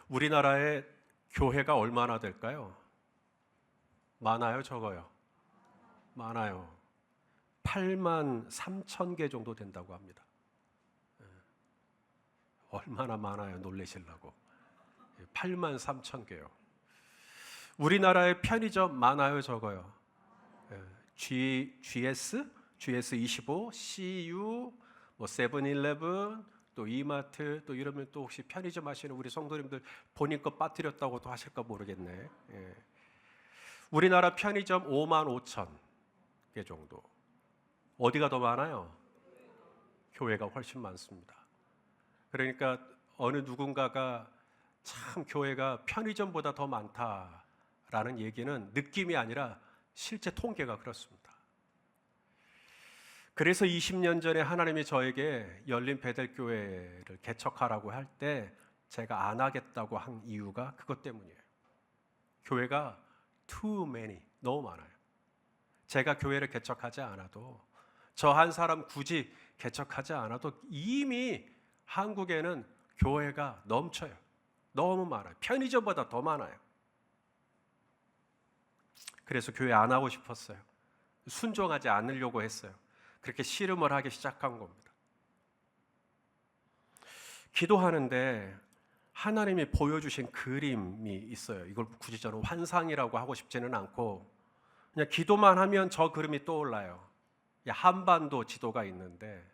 우리나라에 교회가 얼마나 될까요? 많아요, 적어요? 많아요. 8만 3천 개 정도 된다고 합니다. 얼마나 많아요, 놀라시려고. 8만 3천 개요. 우리나라에 편의점 많아요, 적어요? GS25, CU, 뭐 세븐일레븐, 또 이마트, 또 이러면 또 혹시 편의점 하시는 우리 성도님들 본인 거 빠뜨렸다고도 하실까 모르겠네. 우리나라 편의점 5만 5천 개 정도. 어디가 더 많아요? 교회가 훨씬 많습니다. 그러니까 어느 누군가가 참 교회가 편의점보다 더 많다라는 얘기는 느낌이 아니라 실제 통계가 그렇습니다. 그래서 20년 전에 하나님이 저에게 열린 베델교회를 개척하라고 할 때 제가 안 하겠다고 한 이유가 그것 때문이에요. 교회가 too many, 너무 많아요. 제가 교회를 개척하지 않아도, 저 한 사람 굳이 개척하지 않아도 이미 한국에는 교회가 넘쳐요. 너무 많아요. 편의점보다 더 많아요. 그래서 교회 안 하고 싶었어요. 순종하지 않으려고 했어요. 그렇게 씨름을 하기 시작한 겁니다. 기도하는데 하나님이 보여주신 그림이 있어요. 이걸 굳이 저는 환상이라고 하고 싶지는 않고 그냥 기도만 하면 저 그림이 떠올라요. 한반도 지도가 있는데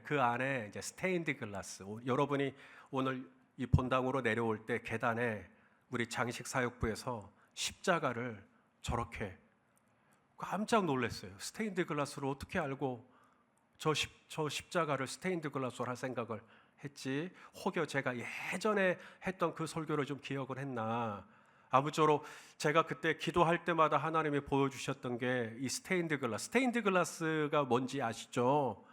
그 안에 이제 스테인드 글라스. 여러분이 오늘 이 본당으로 내려올 때 계단에 우리 장식사역부에서 십자가를 저렇게 깜짝 놀랐어요. 스테인드 글라스로 어떻게 알고 저 십자가를 스테인드 글라스로 할 생각을 했지? 혹여 제가 예전에 했던 그 설교를 좀 기억을 했나? 아무쪼록 제가 그때 기도할 때마다 하나님이 보여주셨던 게 이 스테인드 글라스. 스테인드 글라스가 뭔지 아시죠?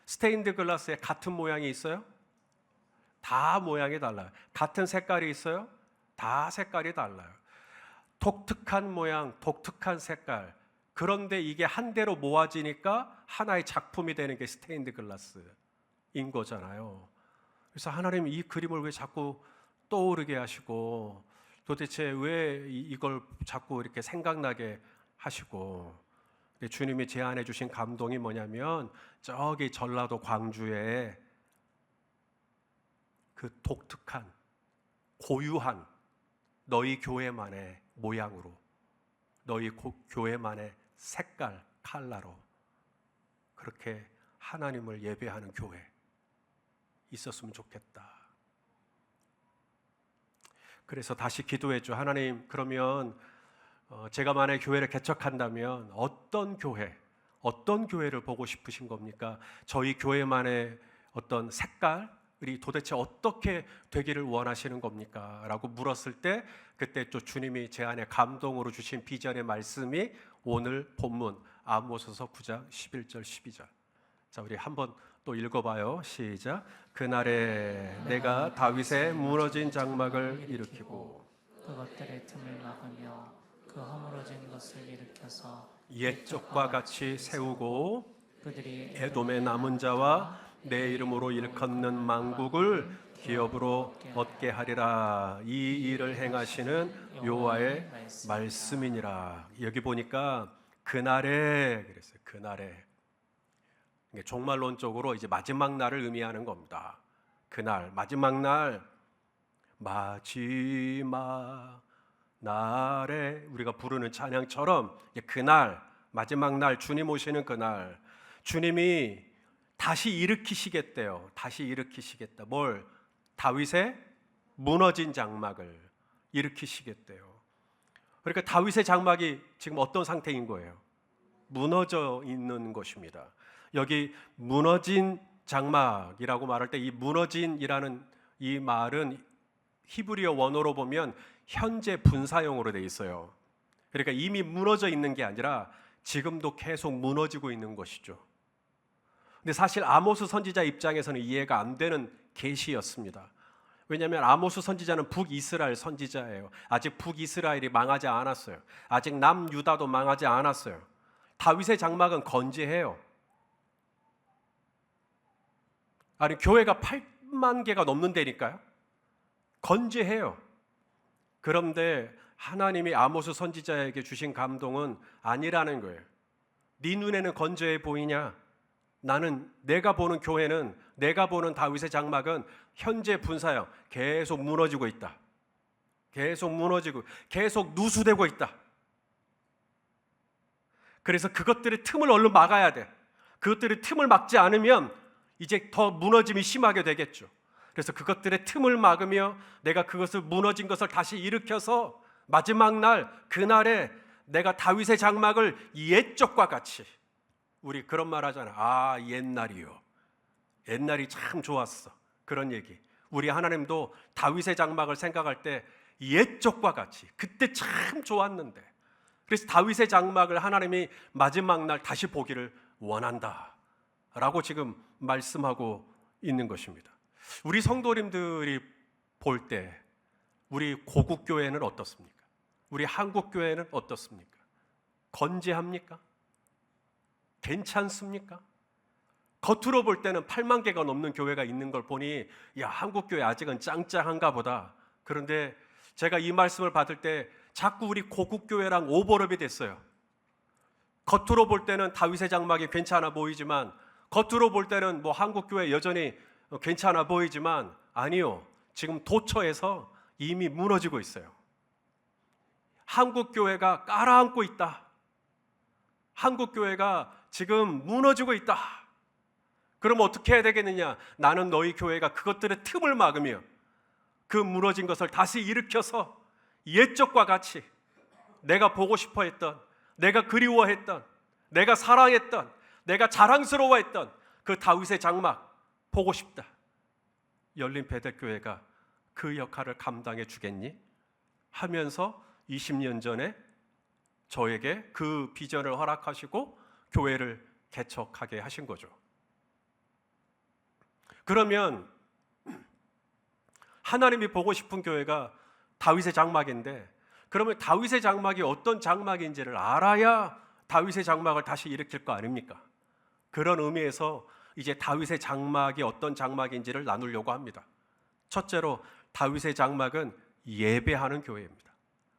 스테인드 글라스에 같은 모양이 있어요? 다 모양이 달라요. 같은 색깔이 있어요? 다 색깔이 달라요. 독특한 모양, 독특한 색깔. 그런데 이게 한 대로 모아지니까 하나의 작품이 되는 게 스테인드 글라스인 거잖아요. 그래서 하나님 이 그림을 왜 자꾸 떠오르게 하시고 도대체 왜 이걸 자꾸 이렇게 생각나게 하시고 주님이 제안해 주신 감동이 뭐냐면 저기 전라도 광주에 그 독특한 고유한 너희 교회만의 모양으로 너희 교회만의 색깔, 컬러로 그렇게 하나님을 예배하는 교회 있었으면 좋겠다. 그래서 다시 기도했죠. 하나님, 그러면 제가 만약에 교회를 개척한다면 어떤 교회를 보고 싶으신 겁니까? 저희 교회만의 어떤 색깔이 도대체 어떻게 되기를 원하시는 겁니까? 라고 물었을 때 그때 또 주님이 제 안에 감동으로 주신 비전의 말씀이 오늘 본문 아모스서 9장 11절 12절. 자, 우리 한번 또 읽어봐요. 시작. 그날에 내가 다윗의 무너진 장막을 일으키고 그것들의 틈을 막으며 그 허물어진 것을 일으켜서 옛적과 같이 세우고 그들이 에돔의 남은 자와 내 이름으로 일컫는 만국을 기업으로 얻게 하리라. 이 일을 행하시는 여호와의 말씀이니라. 여기 보니까 그날에 그랬어요. 그날에 종말론적으로 이제 마지막 날을 의미하는 겁니다. 그날 마지막 날, 마지막 날에 우리가 부르는 찬양처럼 그날 마지막 날 주님 오시는 그날 주님이 다시 일으키시겠대요. 다시 일으키시겠다. 뭘? 다윗의 무너진 장막을 일으키시겠대요. 그러니까 다윗의 장막이 지금 어떤 상태인 거예요? 무너져 있는 것입니다. 여기 무너진 장막이라고 말할 때 이 무너진이라는 이 말은 히브리어 원어로 보면 현재 분사형으로 돼 있어요. 그러니까 이미 무너져 있는 게 아니라 지금도 계속 무너지고 있는 것이죠. 근데 사실 아모스 선지자 입장에서는 이해가 안 되는 계시였습니다. 왜냐하면 아모스 선지자는 북이스라엘 선지자예요. 아직 북이스라엘이 망하지 않았어요. 아직 남유다도 망하지 않았어요. 다윗의 장막은 건재해요. 아니 교회가 8만 개가 넘는다니까요. 건재해요. 그런데 하나님이 아모스 선지자에게 주신 감동은 아니라는 거예요. 네 눈에는 건재해 보이냐? 나는, 내가 보는 교회는, 내가 보는 다윗의 장막은 현재 분사형 계속 무너지고 있다. 계속 무너지고 계속 누수되고 있다. 그래서 그것들의 틈을 얼른 막아야 돼. 그것들의 틈을 막지 않으면 이제 더 무너짐이 심하게 되겠죠. 그래서 그것들의 틈을 막으며 내가 그것을, 무너진 것을 다시 일으켜서 마지막 날, 그날에 내가 다윗의 장막을 옛적과 같이, 우리 그런 말 하잖아. 아, 옛날이요. 옛날이 참 좋았어. 그런 얘기. 우리 하나님도 다윗의 장막을 생각할 때 옛적과 같이, 그때 참 좋았는데, 그래서 다윗의 장막을 하나님이 마지막 날 다시 보기를 원한다 라고 지금 말씀하고 있는 것입니다. 우리 성도님들이 볼 때 우리 고국교회는 어떻습니까? 우리 한국교회는 어떻습니까? 건재합니까? 괜찮습니까? 겉으로 볼 때는 8만 개가 넘는 교회가 있는 걸 보니, 야, 한국교회 아직은 짱짱한가 보다. 그런데 제가 이 말씀을 받을 때 자꾸 우리 고국교회랑 오버랩이 됐어요. 겉으로 볼 때는 다윗의 장막이 괜찮아 보이지만, 겉으로 볼 때는 뭐 한국교회 여전히 괜찮아 보이지만, 아니요, 지금 도처에서 이미 무너지고 있어요. 한국교회가 깔아앉고 있다. 한국교회가 지금 무너지고 있다. 그럼 어떻게 해야 되겠느냐? 나는 너희 교회가 그것들의 틈을 막으며 그 무너진 것을 다시 일으켜서 옛적과 같이 내가 보고 싶어 했던, 내가 그리워했던, 내가 사랑했던, 내가 자랑스러워했던 그 다윗의 장막 보고 싶다. 열린 베델교회가 그 역할을 감당해 주겠니? 하면서 20년 전에 저에게 그 비전을 허락하시고 교회를 개척하게 하신 거죠. 그러면 하나님이 보고 싶은 교회가 다윗의 장막인데, 그러면 다윗의 장막이 어떤 장막인지를 알아야 다윗의 장막을 다시 일으킬 거 아닙니까? 그런 의미에서 이제 다윗의 장막이 어떤 장막인지를 나누려고 합니다. 첫째로, 다윗의 장막은 예배하는 교회입니다.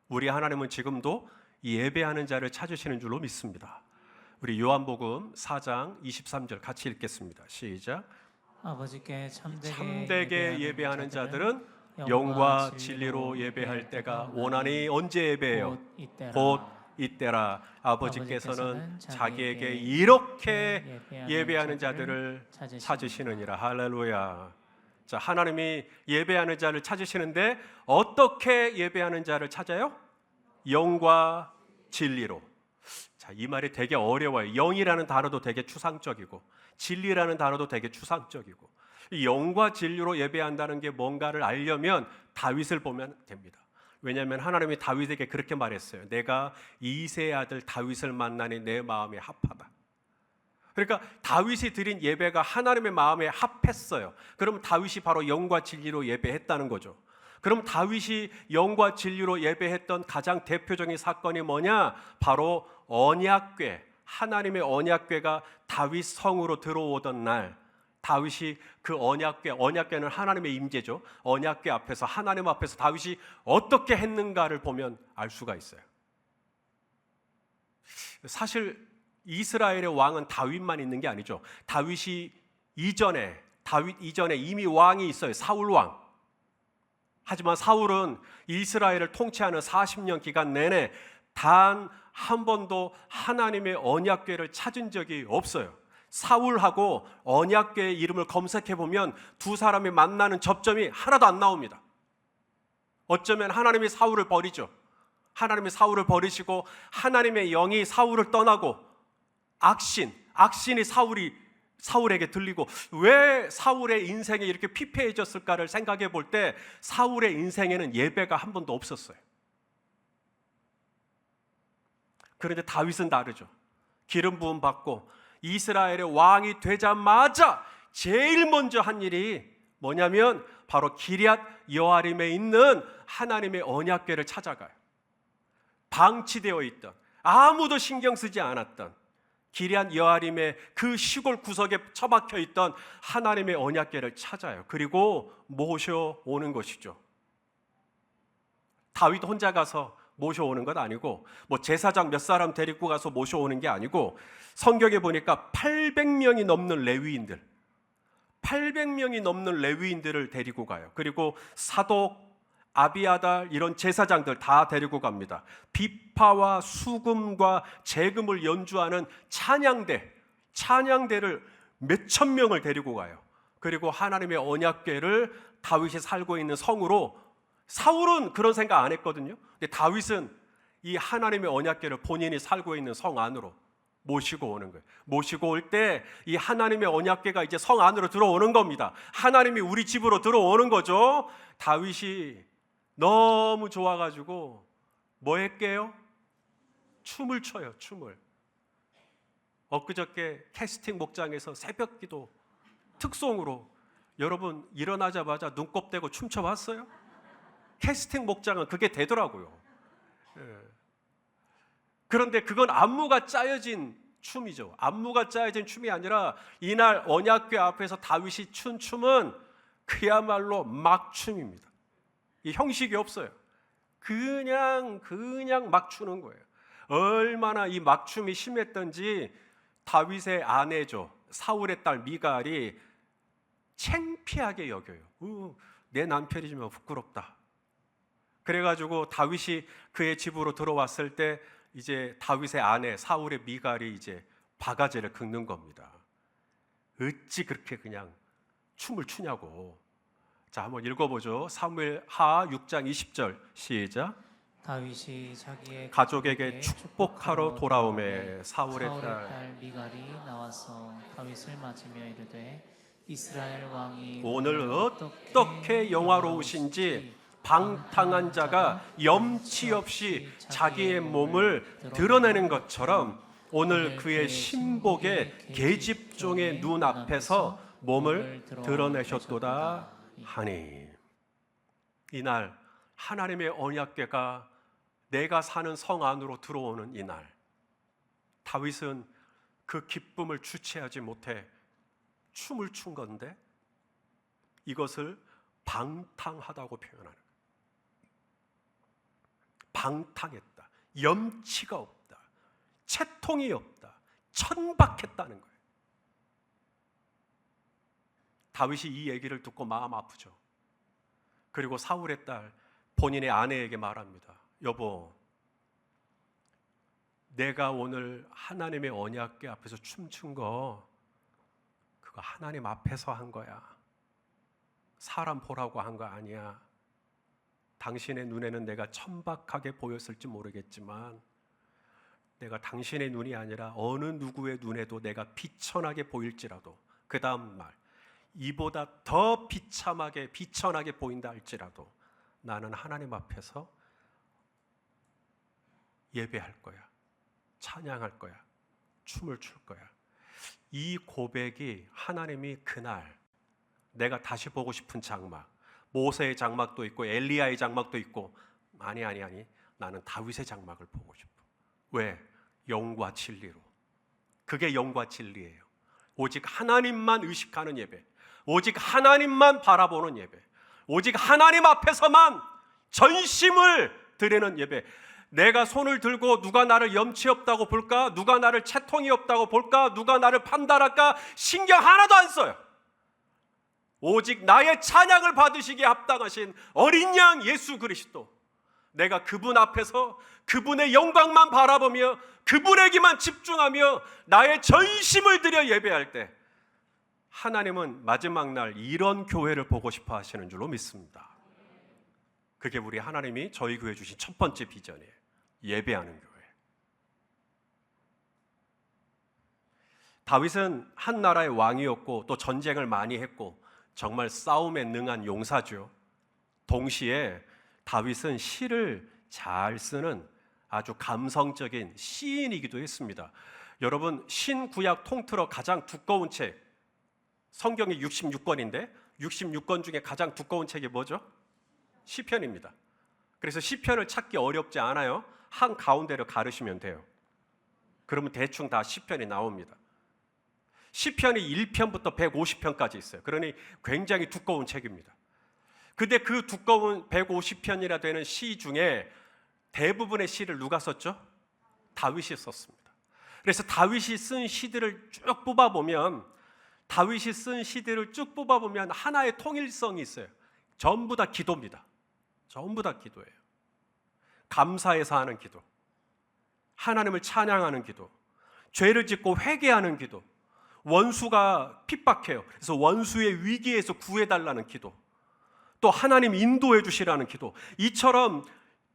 우리 하나님은 지금도 예배하는 자를 찾으시는 줄로 믿습니다. 우리 요한복음 4장 23절 같이 읽겠습니다. 시작. 아버지께 참되게 예배하는 자들은 영과 진리로 예배할 때가 오나니 언제 예배해요? 곧 이때라. 아버지께서는 자기에게 이렇게 예배하는 자들을 찾으시느니라. 할렐루야. 자, 하나님이 예배하는 자를 찾으시는데 어떻게 예배하는 자를 찾아요? 영과 진리로. 자, 이 말이 되게 어려워요. 영이라는 단어도 되게 추상적이고 진리라는 단어도 되게 추상적이고, 이 영과 진리로 예배한다는 게 뭔가를 알려면 다윗을 보면 됩니다. 왜냐하면 하나님이 다윗에게 그렇게 말했어요. 내가 이새의 아들 다윗을 만나니 내 마음에 합하다. 그러니까 다윗이 드린 예배가 하나님의 마음에 합했어요. 그럼 다윗이 바로 영과 진리로 예배했다는 거죠. 그럼 다윗이 영과 진리로 예배했던 가장 대표적인 사건이 뭐냐? 바로 언약궤, 하나님의 언약궤가 다윗 성으로 들어오던 날, 다윗이 그 언약궤는 하나님의 임재죠. 언약궤 앞에서, 하나님 앞에서 다윗이 어떻게 했는가를 보면 알 수가 있어요. 사실 이스라엘의 왕은 다윗만 있는 게 아니죠. 다윗 이전에 이미 왕이 있어요. 사울 왕. 하지만 사울은 이스라엘을 통치하는 40년 기간 내내 단 한 번도 하나님의 언약궤를 찾은 적이 없어요. 사울하고 언약궤의 이름을 검색해 보면 두 사람이 만나는 접점이 하나도 안 나옵니다. 어쩌면 하나님이 사울을 버리죠. 하나님이 사울을 버리시고 하나님의 영이 사울을 떠나고 악신이 사울에게 들리고, 왜 사울의 인생이 이렇게 피폐해졌을까를 생각해 볼 때 사울의 인생에는 예배가 한 번도 없었어요. 그런데 다윗은 다르죠. 기름 부음 받고 이스라엘의 왕이 되자마자 제일 먼저 한 일이 뭐냐면 바로 기럇 여아림에 있는 하나님의 언약궤를 찾아가요. 방치되어 있던, 아무도 신경 쓰지 않았던 기럇 여아림의 그 시골 구석에 처박혀 있던 하나님의 언약궤를 찾아요. 그리고 모셔오는 것이죠. 다윗 혼자 가서 모셔오는 것 아니고 뭐 제사장 몇 사람 데리고 가서 모셔오는 게 아니고 성경에 보니까 800명이 넘는 레위인들 800명이 넘는 레위인들을 데리고 가요. 그리고 사독, 아비아달 이런 제사장들 다 데리고 갑니다. 비파와 수금과 재금을 연주하는 찬양대를 몇천 명을 데리고 가요. 그리고 하나님의 언약궤를 다윗이 살고 있는 성으로, 사울은 그런 생각 안 했거든요. 근데 다윗은 이 하나님의 언약궤를 본인이 살고 있는 성 안으로 모시고 오는 거예요. 모시고 올 때 이 하나님의 언약궤가 이제 성 안으로 들어오는 겁니다. 하나님이 우리 집으로 들어오는 거죠. 다윗이 너무 좋아가지고 뭐 했게요? 춤을 춰요. 춤을. 엊그저께 캐스팅 목장에서 새벽기도 특송으로 여러분 일어나자마자 눈곱 떼고 춤춰봤어요? 캐스팅 목장은 그게 되더라고요. 그런데 그건 안무가 짜여진 춤이죠. 안무가 짜여진 춤이 아니라 이날 언약궤 앞에서 다윗이 춘 춤은 그야말로 막춤입니다. 이 형식이 없어요. 그냥 막 추는 거예요. 얼마나 이 막춤이 심했던지 다윗의 아내죠, 사울의 딸 미갈이 창피하게 여겨요. 내 남편이지만 부끄럽다. 그래가지고 다윗이 그의 집으로 들어왔을 때 이제 다윗의 아내 사울의 미갈이 이제 바가지를 긁는 겁니다. 어찌 그렇게 그냥 춤을 추냐고. 자, 한번 읽어보죠. 사무엘하 6장 20절 시작. 다윗이 자기의 가족에게 축복하러 돌아오매 사울의 딸 미갈이 나와서 다윗을 맞으며 이르되 이스라엘 왕이 오늘 어떻게 영화로우신지 방탕한 자가 염치 없이 자기의 몸을 드러내는 것처럼 오늘 그의 신복의 계집종의 눈 앞에서 몸을 드러내셨도다 하니. 이날 하나님의 언약궤가 내가 사는 성 안으로 들어오는 이날, 다윗은 그 기쁨을 주체하지 못해 춤을 춘 건데 이것을 방탕하다고 표현하는 거예요. 방탕했다, 염치가 없다, 채통이 없다, 천박했다는 거예요. 다윗이 이 얘기를 듣고 마음 아프죠. 그리고 사울의 딸 본인의 아내에게 말합니다. 여보, 내가 오늘 하나님의 언약궤 앞에서 춤춘 거 그거 하나님 앞에서 한 거야. 사람 보라고 한 거 아니야. 당신의 눈에는 내가 천박하게 보였을지 모르겠지만 내가 당신의 눈이 아니라 어느 누구의 눈에도 내가 비천하게 보일지라도, 그 다음 말, 이보다 더 비천하게 보인다 할지라도 나는 하나님 앞에서 예배할 거야, 찬양할 거야, 춤을 출 거야. 이 고백이 하나님이 그날 내가 다시 보고 싶은 장막, 모세의 장막도 있고 엘리야의 장막도 있고, 아니 나는 다윗의 장막을 보고 싶어. 왜? 영과 진리로. 그게 영과 진리예요. 오직 하나님만 의식하는 예배, 오직 하나님만 바라보는 예배, 오직 하나님 앞에서만 전심을 드리는 예배. 내가 손을 들고 누가 나를 염치 없다고 볼까? 누가 나를 채통이 없다고 볼까? 누가 나를 판단할까? 신경 하나도 안 써요. 오직 나의 찬양을 받으시기에 합당하신 어린 양 예수 그리스도, 내가 그분 앞에서 그분의 영광만 바라보며 그분에게만 집중하며 나의 전심을 들여 예배할 때 하나님은 마지막 날 이런 교회를 보고 싶어 하시는 줄로 믿습니다. 그게 우리 하나님이 저희 교회 주신 첫 번째 비전이에요. 예배하는 교회. 다윗은 한 나라의 왕이었고 또 전쟁을 많이 했고 정말 싸움에 능한 용사죠. 동시에 다윗은 시를 잘 쓰는 아주 감성적인 시인이기도 했습니다. 여러분, 신구약 통틀어 가장 두꺼운 책, 성경이 66권인데 66권 중에 가장 두꺼운 책이 뭐죠? 시편입니다. 그래서 시편을 찾기 어렵지 않아요. 한 가운데로 가르시면 돼요. 그러면 대충 다 시편이 나옵니다. 시편이 1편부터 150편까지 있어요. 그러니 굉장히 두꺼운 책입니다. 근데 그 두꺼운 150편이나 되는 시 중에 대부분의 시를 누가 썼죠? 다윗이 썼습니다. 그래서 다윗이 쓴 시들을 쭉 뽑아보면 하나의 통일성이 있어요. 전부 다 기도입니다. 전부 다 기도예요. 감사해서 하는 기도, 하나님을 찬양하는 기도, 죄를 짓고 회개하는 기도, 원수가 핍박해요. 그래서 원수의 위기에서 구해달라는 기도, 또 하나님 인도해 주시라는 기도. 이처럼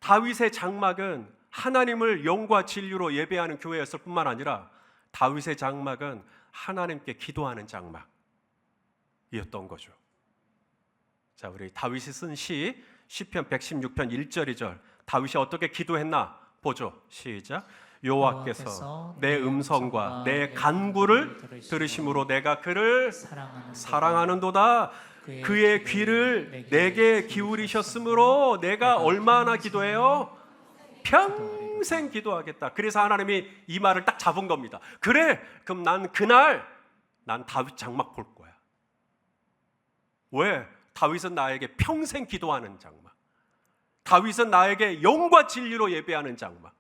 다윗의 장막은 하나님을 영과 진리로 예배하는 교회였을 뿐만 아니라 다윗의 장막은 하나님께 기도하는 장막이었던 거죠. 자, 우리 다윗이 쓴 시편 116편 1절 2절, 다윗이 어떻게 기도했나 보죠. 시작. 여호와께서 내 음성과 내 간구를 들으심으로 내가 그를 사랑하는도다. 그의 귀를 내게 기울이셨으므로 내가 얼마나 기도해요? 평생 기도하겠다. 그래서 하나님이 이 말을 딱 잡은 겁니다. 그래, 그럼 난 그날 다윗 장막 볼 거야. 왜? 다윗은 나에게 평생 기도하는 장막, 다윗은 나에게 영과 진리로 예배하는 장막,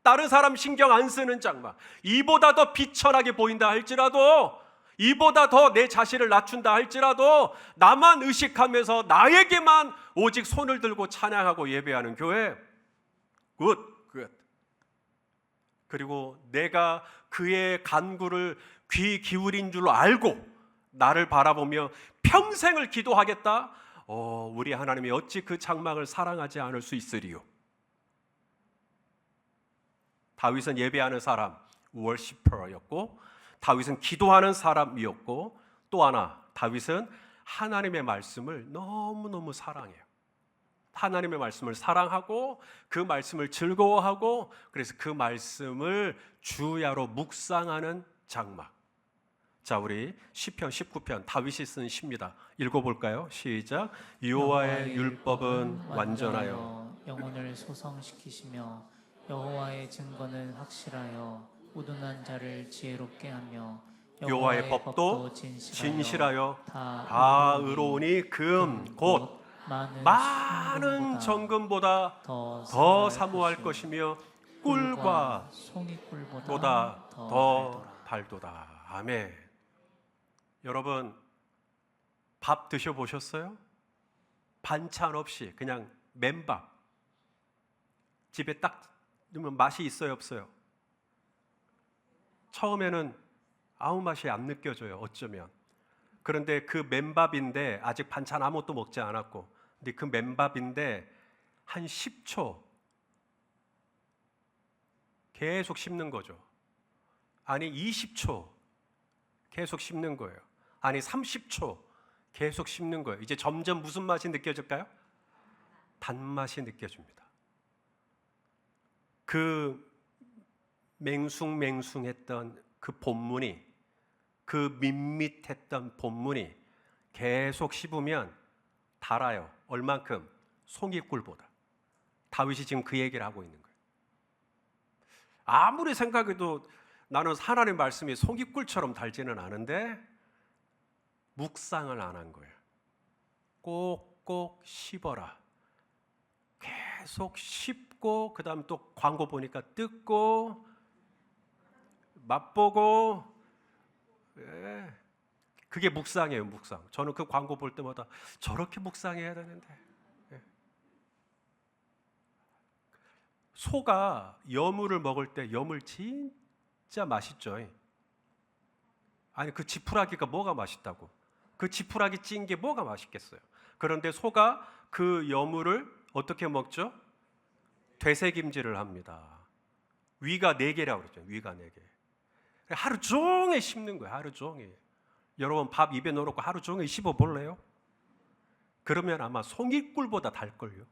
다른 사람 신경 안 쓰는 장막, 이보다 더 비천하게 보인다 할지라도, 이보다 더 내 자신을 낮춘다 할지라도 나만 의식하면서 나에게만 오직 손을 들고 찬양하고 예배하는 교회. 굿. 그리고 내가 그의 간구를 귀 기울인 줄 알고 나를 바라보며 평생을 기도하겠다. 우리 하나님이 어찌 그 장막을 사랑하지 않을 수 있으리요. 다윗은 예배하는 사람, 워시퍼였고, 다윗은 기도하는 사람이었고, 또 하나, 다윗은 하나님의 말씀을 너무너무 사랑해요. 하나님의 말씀을 사랑하고 그 말씀을 즐거워하고, 그래서 그 말씀을 주야로 묵상하는 장막. 자, 우리 시편 19편 다윗이 쓴 시입니다. 읽어볼까요? 시작. 여호와의 율법은 완전하여 영혼을 소성시키시며 여호와의 증거는 확실하여 우둔한 자를 지혜롭게 하며 여호와의 법도 진실하여 다 의로우니 금 곧 많은 정금보다 더 사모할 것이며 꿀과 송이꿀보다 더 달도다. 아멘. 여러분, 밥 드셔보셨어요? 반찬 없이 그냥 맨밥, 집에 딱 넣으면 맛이 있어요, 없어요? 처음에는 아무 맛이 안 느껴져요, 어쩌면. 그런데 그 맨밥인데, 아직 반찬 아무것도 먹지 않았고, 근데 그 맨밥인데 한 10초 계속 씹는 거죠. 아니 20초 계속 씹는 거예요. 아니 30초 계속 씹는 거예요. 이제 점점 무슨 맛이 느껴질까요? 단맛이 느껴집니다. 그 맹숭맹숭했던 그 본문이, 그 밋밋했던 본문이 계속 씹으면 달아요. 얼만큼? 송이꿀보다. 다윗이 지금 그 얘기를 하고 있는 거예요. 아무리 생각해도 나는 하나님의 말씀이 송이꿀처럼 달지는 않은데 묵상을 안 한 거예요. 꼭꼭 씹어라. 계속 씹고, 그 다음 또 광고 보니까 뜯고 맛보고, 그게 묵상이에요. 묵상. 저는 그 광고 볼 때마다 저렇게 묵상해야 되는데. 소가 여물을 먹을 때 여물 진짜 맛있죠. 아니 그 지푸라기가 뭐가 맛있다고? 그 지푸라기 찐 게 뭐가 맛있겠어요? 그런데 소가 그 여물을 어떻게 먹죠? 되새김질을 합니다. 위가 4개라고 그랬죠. 위가 4개. 하루 종일 씹는 거예요. 하루 종일. 여러분 밥 입에 넣어놓고 하루 종일 씹어볼래요? 그러면 아마 송이꿀보다 달걸요.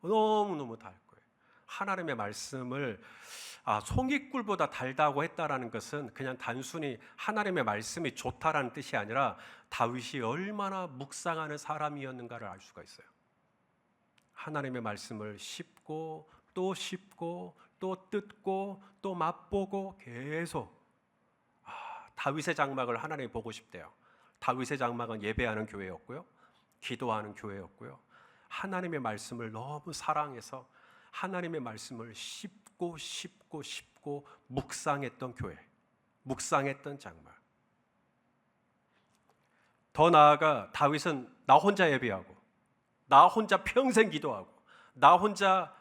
너무너무 달 거예요. 하나님의 말씀을 송이꿀보다 달다고 했다라는 것은 그냥 단순히 하나님의 말씀이 좋다라는 뜻이 아니라 다윗이 얼마나 묵상하는 사람이었는가를 알 수가 있어요. 하나님의 말씀을 씹고 또 씹고 또 뜯고 또 맛보고 계속. 다윗의 장막을 하나님이 보고 싶대요. 다윗의 장막은 예배하는 교회였고요. 기도하는 교회였고요. 하나님의 말씀을 너무 사랑해서 하나님의 말씀을 씹고 묵상했던 교회, 묵상했던 장막. 더 나아가 다윗은 나 혼자 예배하고 나 혼자 평생 기도하고 나 혼자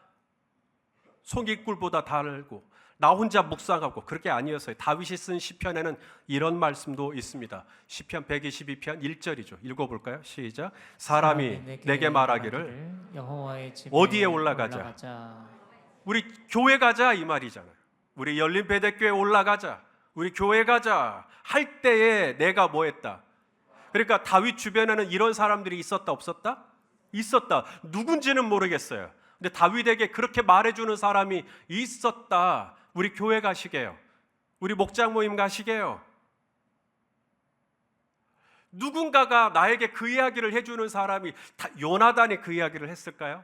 송이꿀보다 달고 나 혼자 묵상하고 그렇게 아니었어요. 다윗이 쓴 시편에는 이런 말씀도 있습니다. 시편 122편 1절이죠. 읽어볼까요? 시작. 사람이 내게 말하기를 여호와의 집에 어디에 올라가자. 우리 교회 가자 이 말이잖아요. 우리 열린 배대교회 올라가자. 우리 교회 가자 할 때에 내가 뭐 했다? 그러니까 다윗 주변에는 이런 사람들이 있었다 없었다? 있었다. 누군지는 모르겠어요. 근데 다윗에게 그렇게 말해주는 사람이 있었다. 우리 교회 가시게요. 우리 목장 모임 가시게요. 누군가가 나에게 그 이야기를 해주는 사람이 요나단이 그 이야기를 했을까요?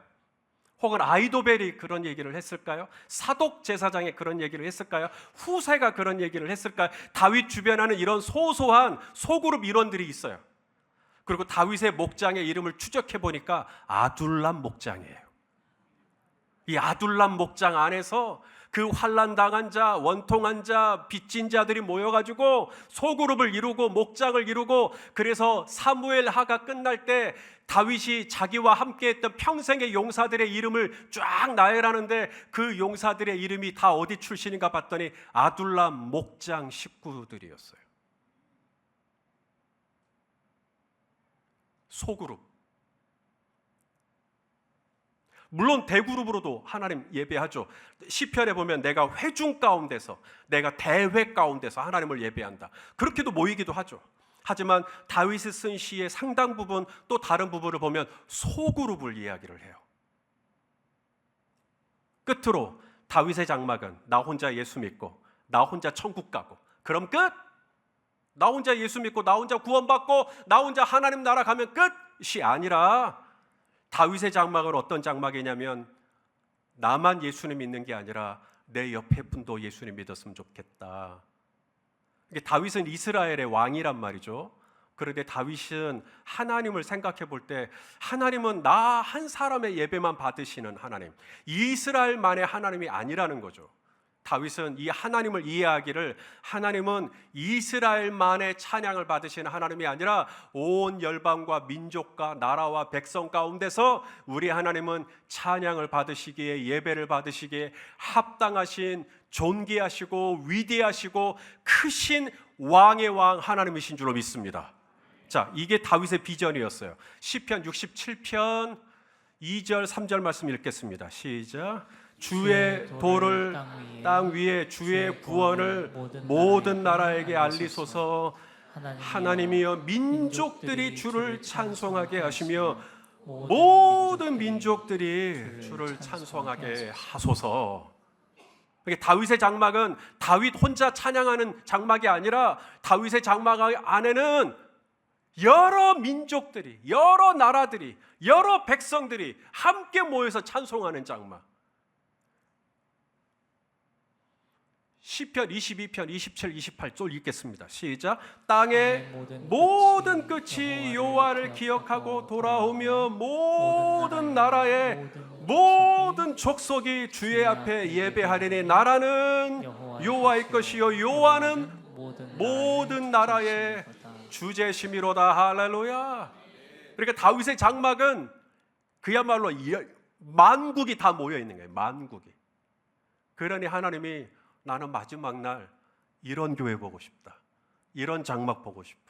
혹은 아이도벨이 그런 얘기를 했을까요? 사독 제사장이 그런 얘기를 했을까요? 후세가 그런 얘기를 했을까요? 다윗 주변에는 이런 소소한 소그룹 일원들이 있어요. 그리고 다윗의 목장의 이름을 추적해 보니까 아둘람 목장이에요. 이 아둘람 목장 안에서 그 환난 당한 자, 원통한 자, 빚진 자들이 모여가지고 소그룹을 이루고 목장을 이루고, 그래서 사무엘 하가 끝날 때 다윗이 자기와 함께했던 평생의 용사들의 이름을 쫙 나열하는데 그 용사들의 이름이 다 어디 출신인가 봤더니 아둘람 목장 식구들이었어요. 소그룹. 물론 대그룹으로도 하나님 예배하죠. 시편에 보면 내가 회중 가운데서, 내가 대회 가운데서 하나님을 예배한다, 그렇게도 모이기도 하죠. 하지만 다윗이 쓴 시의 상당 부분, 또 다른 부분을 보면 소그룹을 이야기를 해요. 끝으로 다윗의 장막은 나 혼자 예수 믿고 나 혼자 천국 가고 그럼 끝? 나 혼자 예수 믿고 나 혼자 구원받고 나 혼자 하나님 나라 가면 끝이 아니라, 다윗의 장막은 어떤 장막이냐면 나만 예수님 믿는 게 아니라 내 옆에 분도 예수님 믿었으면 좋겠다. 다윗은 이스라엘의 왕이란 말이죠. 그런데 다윗은 하나님을 생각해 볼 때 하나님은 나 한 사람의 예배만 받으시는 하나님, 이스라엘만의 하나님이 아니라는 거죠. 다윗은 이 하나님을 이해하기를, 하나님은 이스라엘만의 찬양을 받으시는 하나님이 아니라 온 열방과 민족과 나라와 백성 가운데서 우리 하나님은 찬양을 받으시기에, 예배를 받으시기에 합당하신, 존귀하시고 위대하시고 크신 왕의 왕 하나님이신 줄로 믿습니다. 자, 이게 다윗의 비전이었어요. 시편 67편 2절 3절 말씀 읽겠습니다. 시작. 주의 도를 땅 위에, 주의 구원을 모든 나라에게 알리소서. 하나님이여 민족들이 주를 찬송하게 하시며 모든 민족들이 주를 찬송하게 하소서. 다윗의 장막은 다윗 혼자 찬양하는 장막이 아니라 다윗의 장막 안에는 여러 민족들이, 여러 나라들이, 여러 백성들이 함께 모여서 찬송하는 장막. 시편 22편 27, 28절 읽겠습니다. 시작. 땅의 모든 끝이 여호와를 기억하고 돌아오며 모든 나라의 모든 족속이 주의 앞에 예배하리니 나라는 여호와의 것이요 여호와는 모든 나라의 주제심이로다. 할렐루야. 그러니까 다윗의 장막은 그야말로 만국이 다 모여 있는 거예요. 만국이. 그러니 하나님이 나는 마지막 날 이런 교회 보고 싶다, 이런 장막 보고 싶어.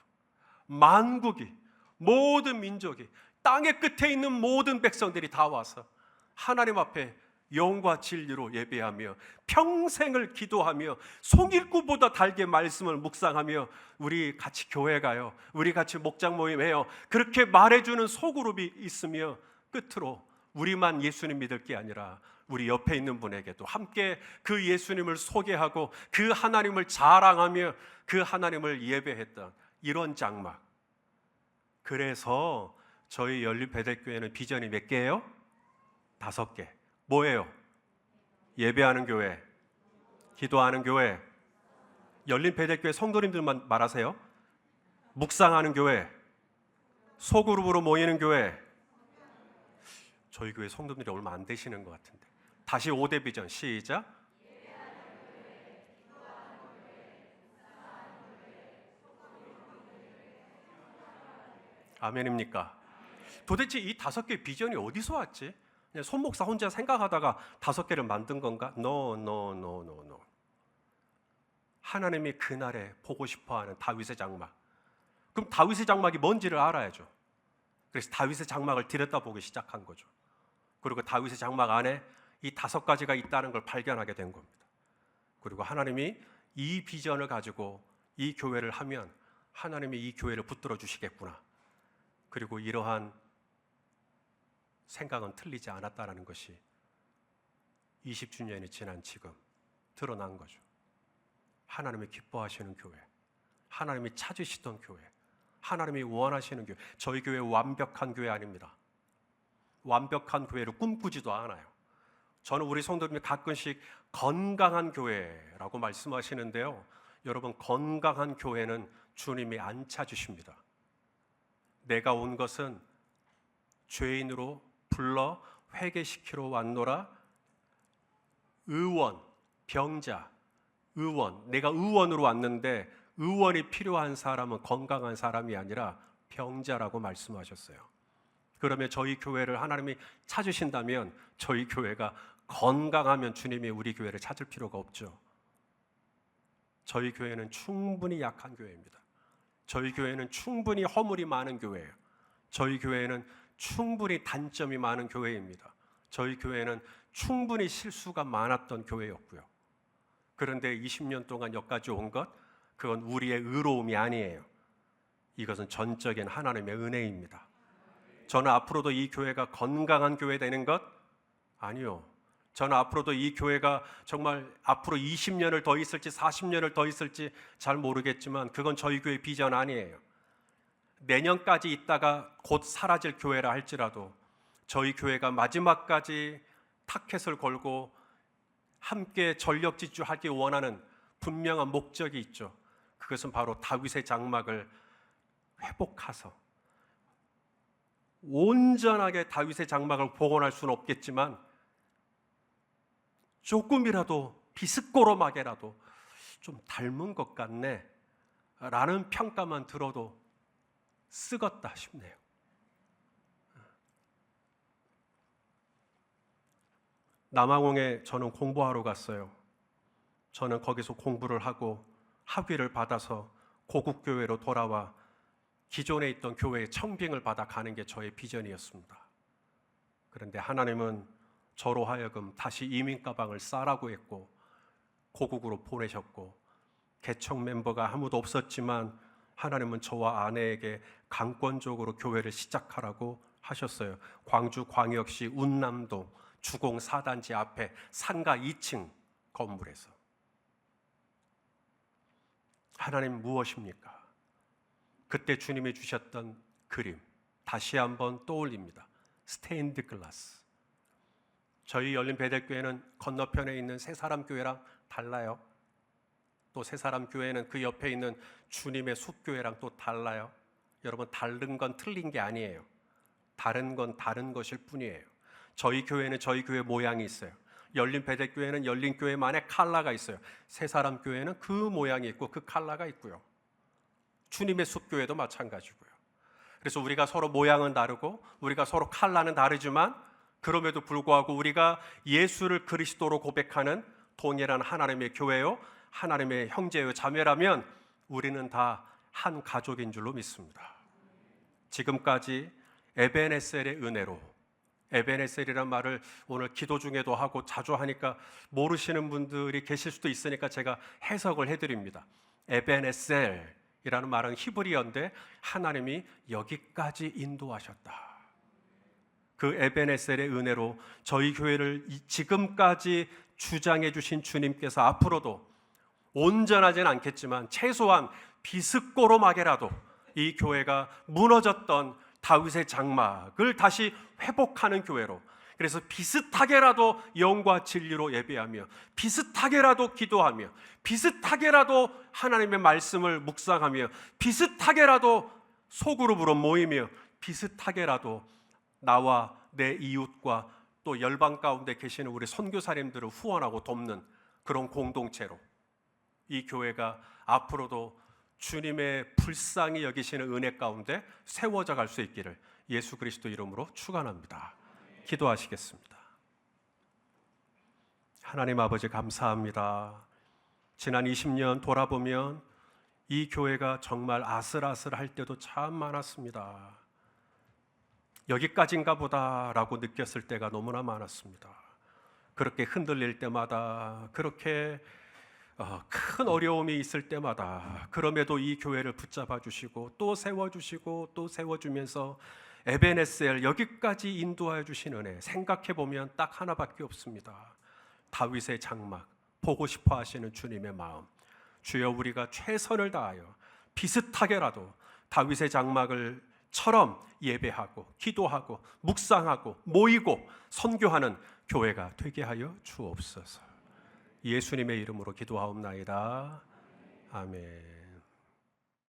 만국이, 모든 민족이, 땅의 끝에 있는 모든 백성들이 다 와서 하나님 앞에 영과 진리로 예배하며 평생을 기도하며 송일구보다 달게 말씀을 묵상하며 우리 같이 교회 가요, 우리 같이 목장 모임해요, 그렇게 말해주는 소그룹이 있으며 끝으로 우리만 예수님 믿을 게 아니라 우리 옆에 있는 분에게도 함께 그 예수님을 소개하고 그 하나님을 자랑하며 그 하나님을 예배했던 이런 장막. 그래서 저희 열린 베델교회는 비전이 몇 개예요? 5개. 뭐예요? 예배하는 교회, 기도하는 교회, 열린 베델교회 성도님들만 말하세요. 묵상하는 교회, 소그룹으로 모이는 교회. 저희 교회 성도들이 얼마 안 되시는 것 같은데. 다시 5대 비전 시작. 아멘입니까? 도대체 이 5개의 비전이 어디서 왔지? 그냥 손 목사 혼자 생각하다가 5개를 만든 건가? No. 하나님이 그날에 보고 싶어하는 다윗의 장막. 그럼 다윗의 장막이 뭔지를 알아야죠. 그래서 다윗의 장막을 들여다보기 시작한 거죠. 그리고 다윗의 장막 안에 이 5가지가 있다는 걸 발견하게 된 겁니다. 그리고 하나님이 이 비전을 가지고 이 교회를 하면 하나님이 이 교회를 붙들어 주시겠구나. 그리고 이러한 생각은 틀리지 않았다는 것이 20주년이 지난 지금 드러난 거죠. 하나님이 기뻐하시는 교회, 하나님이 찾으시던 교회, 하나님이 원하시는 교회. 저희 교회 완벽한 교회 아닙니다. 완벽한 교회를 꿈꾸지도 않아요. 저는 우리 성도님이 가끔씩 건강한 교회라고 말씀하시는데요, 여러분, 건강한 교회는 주님이 안 찾으십니다. 내가 온 것은 죄인으로 불러 회개시키러 왔노라. 의원, 병자, 의원. 내가 의원으로 왔는데 의원이 필요한 사람은 건강한 사람이 아니라 병자라고 말씀하셨어요. 그러면 저희 교회를 하나님이 찾으신다면 저희 교회가 건강하면 주님이 우리 교회를 찾을 필요가 없죠. 저희 교회는 충분히 약한 교회입니다. 저희 교회는 충분히 허물이 많은 교회예요. 저희 교회는 충분히 단점이 많은 교회입니다. 저희 교회는 충분히 실수가 많았던 교회였고요. 그런데 20년 동안 여기까지 온 것, 그건 우리의 의로움이 아니에요. 이것은 전적인 하나님의 은혜입니다. 저는 앞으로도 이 교회가 건강한 교회 되는 것? 아니요. 저는 앞으로도 이 교회가 정말 앞으로 20년을 더 있을지 40년을 더 있을지 잘 모르겠지만 그건 저희 교회 비전 아니에요. 내년까지 있다가 곧 사라질 교회라 할지라도 저희 교회가 마지막까지 타켓을 걸고 함께 전력 질주하기 원하는 분명한 목적이 있죠. 그것은 바로 다윗의 장막을 회복해서 온전하게 다윗의 장막을 복원할 수는 없겠지만 조금이라도 비스꼬롬하게라도 좀 닮은 것 같네 라는 평가만 들어도 쓰겄다 싶네요. 남아공에 저는 공부하러 갔어요. 저는 거기서 공부를 하고 학위를 받아서 고국교회로 돌아와 기존에 있던 교회의 청빙을 받아 가는 게 저의 비전이었습니다. 그런데 하나님은 저로 하여금 다시 이민 가방을 싸라고 했고 고국으로 보내셨고 개척 멤버가 아무도 없었지만 하나님은 저와 아내에게 강권적으로 교회를 시작하라고 하셨어요. 광주 광역시 운남동 주공 4단지 앞에 상가 2층 건물에서. 하나님 무엇입니까? 그때 주님이 주셨던 그림 다시 한번 떠올립니다. 스테인드 글라스. 저희 열린 베델교회는 건너편에 있는 새사람교회랑 달라요. 또 새사람교회는 그 옆에 있는 주님의 숲교회랑 또 달라요. 여러분, 다른 건 틀린 게 아니에요. 다른 건 다른 것일 뿐이에요. 저희 교회는 저희 교회 모양이 있어요. 열린 베델교회는 열린 교회만의 컬러가 있어요. 새사람교회는 그 모양이 있고 그 컬러가 있고요. 주님의 숲교회도 마찬가지고요. 그래서 우리가 서로 모양은 다르고 우리가 서로 컬러는 다르지만 그럼에도 불구하고 우리가 예수를 그리스도로 고백하는 동일한 하나님의 교회요, 하나님의 형제요 자매라면 우리는 다 한 가족인 줄로 믿습니다. 지금까지 에벤에셀의 은혜로, 에벤에셀이란 말을 오늘 기도 중에도 하고 자주 하니까 모르시는 분들이 계실 수도 있으니까 제가 해석을 해드립니다. 에벤에셀이라는 말은 히브리어인데 하나님이 여기까지 인도하셨다. 그 에벤에셀의 은혜로 저희 교회를 지금까지 주장해 주신 주님께서 앞으로도 온전하진 않겠지만 최소한 비스꼬롬하게라도 이 교회가 무너졌던 다윗의 장막을 다시 회복하는 교회로, 그래서 비슷하게라도 영과 진리로 예배하며 비슷하게라도 기도하며 비슷하게라도 하나님의 말씀을 묵상하며 비슷하게라도 소그룹으로 모이며 비슷하게라도 나와 내 이웃과 또 열방 가운데 계시는 우리 선교사님들을 후원하고 돕는 그런 공동체로 이 교회가 앞으로도 주님의 불쌍히 여기시는 은혜 가운데 세워져 갈 수 있기를 예수 그리스도 이름으로 축원합니다. 기도하시겠습니다. 하나님 아버지 감사합니다. 지난 20년 돌아보면 이 교회가 정말 아슬아슬할 때도 참 많았습니다. 여기까지인가 보다라고 느꼈을 때가 너무나 많았습니다. 그렇게 흔들릴 때마다, 그렇게 큰 어려움이 있을 때마다 그럼에도 이 교회를 붙잡아 주시고 또 세워주시고 또 세워주면서 에베네셀 여기까지 인도하여 주신 은혜, 생각해 보면 딱 하나밖에 없습니다. 다윗의 장막 보고 싶어 하시는 주님의 마음. 주여, 우리가 최선을 다하여 비슷하게라도 다윗의 장막을 처럼 예배하고 기도하고 묵상하고 모이고 선교하는 교회가 되게 하여 주옵소서. 예수님의 이름으로 기도하옵나이다. 아멘.